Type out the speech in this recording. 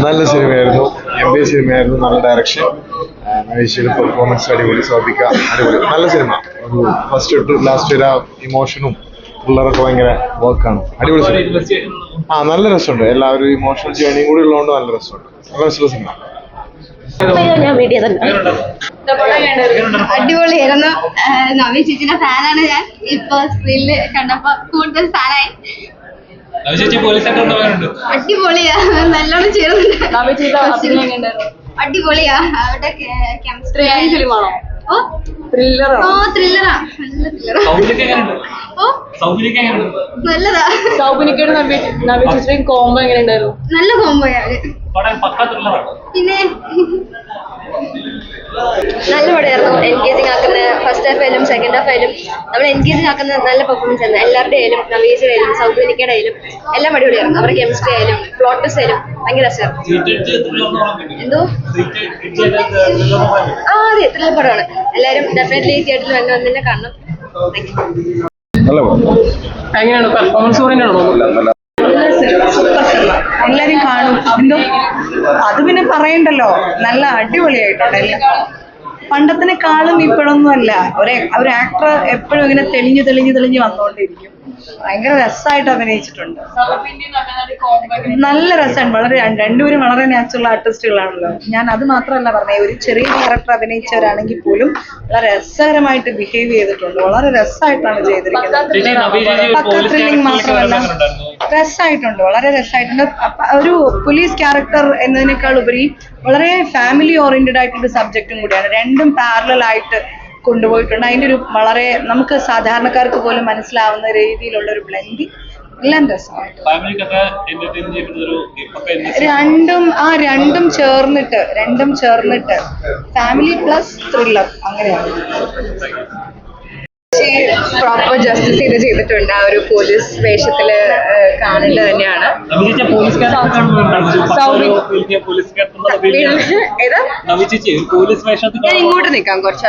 നല്ല സിനിമയായിരുന്നു, ഗംഭീര സിനിമയായിരുന്നു. നല്ല ഡയറക്ഷൻ, നവീശയുടെ പെർഫോമൻസ് അടിപൊളി, സോബിക്ക അടിപൊളി. നല്ല സിനിമ. ഒരു ഫസ്റ്റ് ടു ലാസ്റ്റ് വരെ ഇമോഷനും പിള്ളേരൊക്കെ ഭയങ്കര വർക്കാണ്. അടിപൊളി സിനിമ. നല്ല രസമുണ്ട്. എല്ലാവരും ഇമോഷണൽ ജേണിയും കൂടി ഉള്ളതുകൊണ്ട് നല്ല രസമുണ്ട്. നല്ല രസമുള്ള സിനിമ. അടിപൊളിയായിരുന്നു. നവീൻ ചേച്ചിയുടെ ഫാനാണ് ഞാൻ. ഇപ്പൊ സ്ക്രീനിൽ കണ്ടപ്പോ കൂടുതൽ ഫാനായി. അടിപൊളിയാ, നല്ലോണം ചേർന്നുണ്ട്. അടിപൊളിയാ. അവരുടെ കെമിസ്ട്രി ത്രില്ലറാ. നല്ലതാ. സൗബിനിക്കയുടെ നവീൻ ചേച്ചിയും കോംബോ എങ്ങനെ ഉണ്ടായിരുന്നു? നല്ല കോംബോയാ. പിന്നെ നല്ല പടമായിരുന്നു. എൻഗേജിങ് ആക്കുന്ന ഫസ്റ്റ് ഹാഫ് ആയാലും സെക്കൻഡ് ഹാഫ് ആയാലും നമ്മൾ എൻഗേജിങ് ആക്കുന്ന നല്ല പെർഫോമൻസ് ആയിരുന്നു. എല്ലാവരുടെ ആയാലും, നവീസിയുടെ ആയാലും, സൗബിനിക്കയുടെ ആയാലും എല്ലാം അടിപൊളിയായിരുന്നു. അവരുടെ കെമിസ്ട്രി ആയാലും പ്ലോട്ട് ട്വിസ്റ്റ് ആയാലും ഭയങ്കര രസമായിരുന്നു. എന്തോ അതെ, ത്രില്ലർ പടമാണ്. എല്ലാവരും ഡെഫിനറ്റ്ലി തിയേറ്ററിൽ വന്നതിനെ കാണണം. എങ്ങനെയാണ് പെർഫോമൻസ്? എല്ലാരും കാണും. എന്തോ അത് പിന്നെ പറയണ്ടല്ലോ, നല്ല അടിപൊളിയായിട്ടുണ്ട് എല്ലാം. പണ്ടത്തിനെക്കാളും ഇപ്പോഴൊന്നും അല്ല. ഒരു ആക്ടർ എപ്പോഴും ഇങ്ങനെ തെളിഞ്ഞ് വന്നുകൊണ്ടിരിക്കും. ഭയങ്കര രസമായിട്ട് അഭിനയിച്ചിട്ടുണ്ട്. നല്ല രസമാണ്. രണ്ടുപേരും വളരെ നാച്ചുറൽ ആർട്ടിസ്റ്റുകളാണല്ലോ. ഞാൻ അത് മാത്രമല്ല പറഞ്ഞത്, ഒരു ചെറിയ ക്യാരക്ടർ അഭിനയിച്ചവരാണെങ്കിൽ പോലും വളരെ രസകരമായിട്ട് ബിഹേവ് ചെയ്തിട്ടുണ്ട്. വളരെ രസമായിട്ടാണ് ചെയ്തിരിക്കുന്നത്. പക്ക ത്രില്ലിംഗ് മാത്രമല്ല, രസമായിട്ടുണ്ട്, വളരെ രസമായിട്ടുണ്ട്. ഒരു പോലീസ് ക്യാരക്ടർ എന്നതിനേക്കാൾ ഉപരി വളരെ ഫാമിലി ഓറിയന്റഡ് ആയിട്ടൊരു സബ്ജക്റ്റും കൂടിയാണ്. രണ്ടും പാരലൽ ആയിട്ട് കൊണ്ടുപോയിട്ടുണ്ട്. അതിൻ്റെ ഒരു വളരെ നമുക്ക് സാധാരണക്കാർക്ക് പോലും മനസ്സിലാവുന്ന രീതിയിലുള്ള ഒരു ബ്ലെൻഡിങ്, എല്ലാം രസമായിട്ട്. രണ്ടും ചേർന്നിട്ട് ഫാമിലി പ്ലസ് ത്രില്ലർ അങ്ങനെയാണ്. പ്രോപ്പർ ജസ്റ്റിസ് ചെയ്തിട്ടുണ്ട്. ആ ഒരു പോലീസ് വേഷത്തില് കാണേണ്ടത് തന്നെയാണ്. ഞാൻ ഇങ്ങോട്ട് നിൽക്കാം കുറച്ച്.